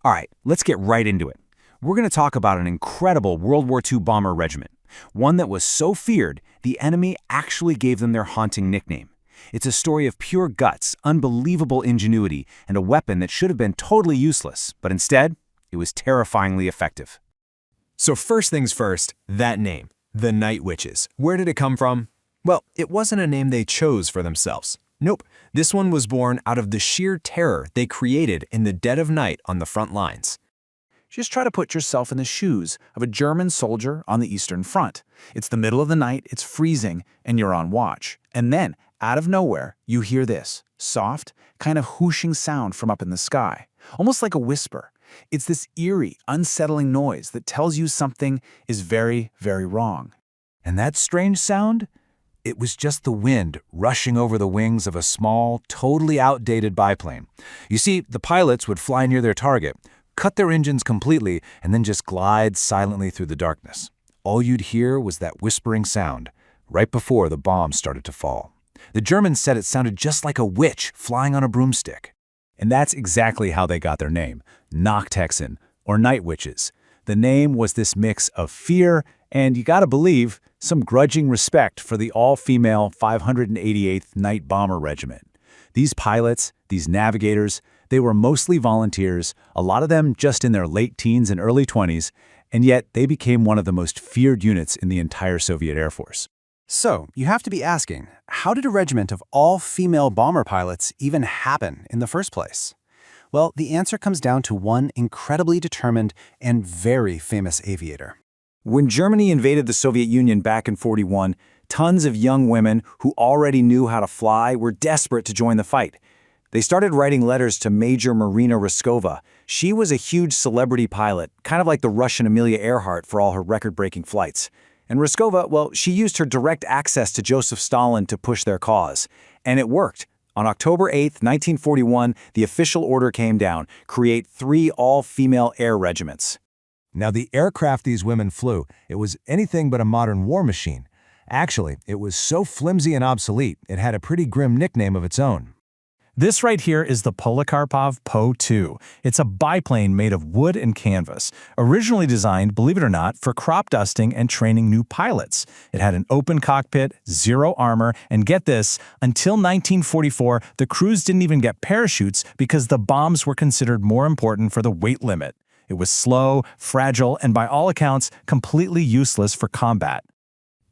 All right, let's get right into it. We're going to talk about an incredible World War II bomber regiment, one that was so feared, the enemy actually gave them their haunting nickname. It's a story of pure guts, unbelievable ingenuity, and a weapon that should have been totally useless, but instead, it was terrifyingly effective. So first things first, that name, the Night Witches. Where did it come from? Well, it wasn't a name they chose for themselves. Nope, this one was born out of the sheer terror they created in the dead of night on the front lines. Just try to put yourself in the shoes of a German soldier on the Eastern Front. It's the middle of the night, it's freezing, and you're on watch. And then, out of nowhere, you hear this soft, kind of whooshing sound from up in the sky, almost like a whisper. It's this eerie, unsettling noise that tells you something is very, very wrong. And that strange sound? It was just the wind rushing over the wings of a small, totally outdated biplane. You see, the pilots would fly near their target, cut their engines completely, and then just glide silently through the darkness. All you'd hear was that whispering sound, right before the bombs started to fall. The Germans said it sounded just like a witch flying on a broomstick. And that's exactly how they got their name, Nachthexen, or Night Witches. The name was this mix of fear and, you gotta believe, some grudging respect for the all-female 588th Night Bomber Regiment. These pilots, these navigators, they were mostly volunteers, a lot of them just in their late teens and early 20s, and yet they became one of the most feared units in the entire Soviet Air Force. So, you have to be asking, how did a regiment of all-female bomber pilots even happen in the first place? Well, the answer comes down to one incredibly determined and very famous aviator. When Germany invaded the Soviet Union back in '41, tons of young women who already knew how to fly were desperate to join the fight. They started writing letters to Major Marina Raskova. She was a huge celebrity pilot, kind of like the Russian Amelia Earhart for all her record-breaking flights. And Raskova, well, she used her direct access to Joseph Stalin to push their cause. And it worked. On October 8, 1941, the official order came down: create 3 all-female air regiments. Now, the aircraft these women flew, it was anything but a modern war machine. Actually, it was so flimsy and obsolete, it had a pretty grim nickname of its own. This right here is the Polikarpov Po-2. It's a biplane made of wood and canvas, originally designed, believe it or not, for crop dusting and training new pilots. It had an open cockpit, zero armor, and get this, until 1944, the crews didn't even get parachutes because the bombs were considered more important for the weight limit. It was slow, fragile, and by all accounts, completely useless for combat.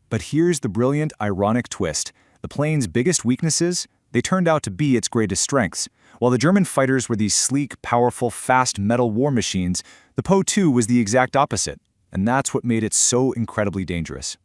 But here's the brilliant, ironic twist. The plane's biggest weaknesses? They turned out to be its greatest strengths. While the German fighters were these sleek, powerful, fast metal war machines, the Po-2 was the exact opposite, and that's what made it so incredibly dangerous.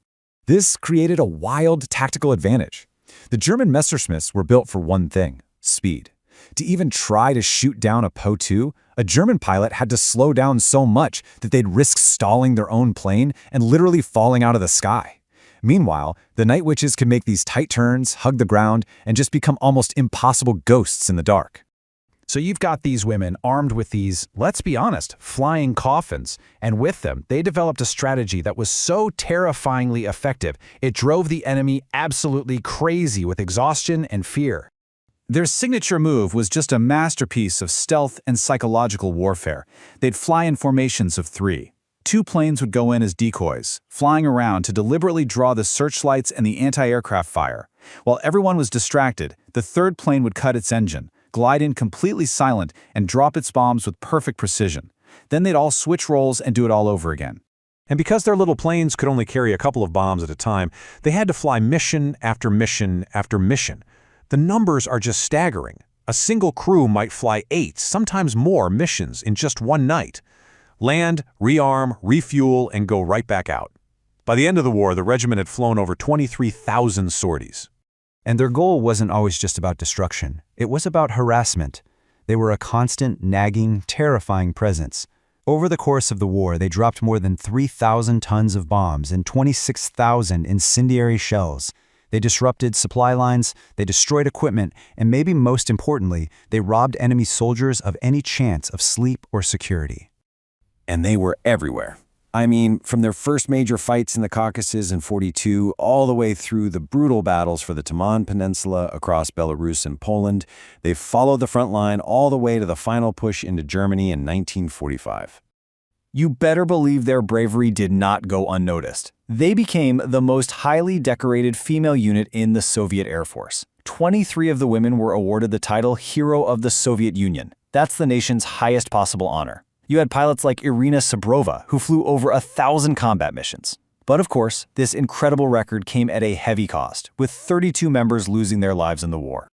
This created a wild tactical advantage. The German Messerschmitts were built for one thing: speed. To even try to shoot down a Po-2, a German pilot had to slow down so much that they'd risk stalling their own plane and literally falling out of the sky. Meanwhile, the Night Witches could make these tight turns, hug the ground, and just become almost impossible ghosts in the dark. So you've got these women armed with these, let's be honest, flying coffins, and with them, they developed a strategy that was so terrifyingly effective, it drove the enemy absolutely crazy with exhaustion and fear. Their signature move was just a masterpiece of stealth and psychological warfare. They'd fly in formations of 3. 2 planes would go in as decoys, flying around to deliberately draw the searchlights and the anti-aircraft fire. While everyone was distracted, the 3rd plane would cut its engine, glide in completely silent, and drop its bombs with perfect precision. Then they'd all switch roles and do it all over again. And because their little planes could only carry a couple of bombs at a time, they had to fly mission after mission after mission. The numbers are just staggering. A single crew might fly 8, sometimes more, missions in just one night. Land, rearm, refuel, and go right back out. By the end of the war, the regiment had flown over 23,000 sorties. And their goal wasn't always just about destruction. It was about harassment. They were a constant, nagging, terrifying presence. Over the course of the war, they dropped more than 3,000 tons of bombs and 26,000 incendiary shells. They disrupted supply lines, they destroyed equipment, and maybe most importantly, they robbed enemy soldiers of any chance of sleep or security. And they were everywhere. I mean, from their first major fights in the Caucasus in '42 all the way through the brutal battles for the Taman Peninsula across Belarus and Poland, they've followed the front line all the way to the final push into Germany in 1945. You better believe their bravery did not go unnoticed. They became the most highly decorated female unit in the Soviet Air Force. 23 of the women were awarded the title Hero of the Soviet Union. That's the nation's highest possible honor. You had pilots like Irina Sabrova, who flew over 1,000 combat missions. But of course, this incredible record came at a heavy cost, with 32 members losing their lives in the war.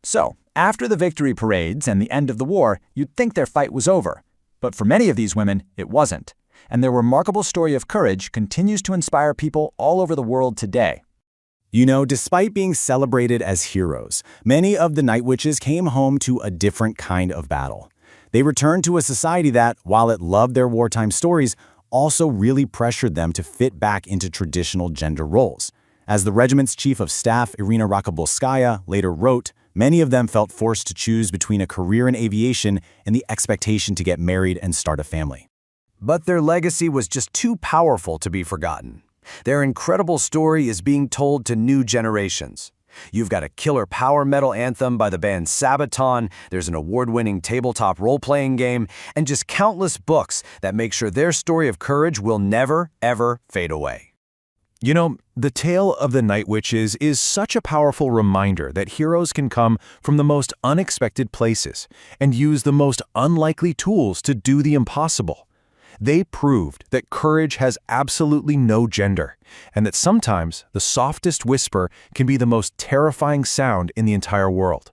So, after the victory parades and the end of the war, you'd think their fight was over. But for many of these women, it wasn't. And their remarkable story of courage continues to inspire people all over the world today. You know, despite being celebrated as heroes, many of the Night Witches came home to a different kind of battle. They returned to a society that, while it loved their wartime stories, also really pressured them to fit back into traditional gender roles. As the regiment's chief of staff, Marina Raskova, later wrote, many of them felt forced to choose between a career in aviation and the expectation to get married and start a family. But their legacy was just too powerful to be forgotten. Their incredible story is being told to new generations. You've got a killer power metal anthem by the band Sabaton, there's an award-winning tabletop role-playing game, and just countless books that make sure their story of courage will never, ever fade away. You know, the tale of the Night Witches is such a powerful reminder that heroes can come from the most unexpected places and use the most unlikely tools to do the impossible. They proved that courage has absolutely no gender, and that sometimes the softest whisper can be the most terrifying sound in the entire world.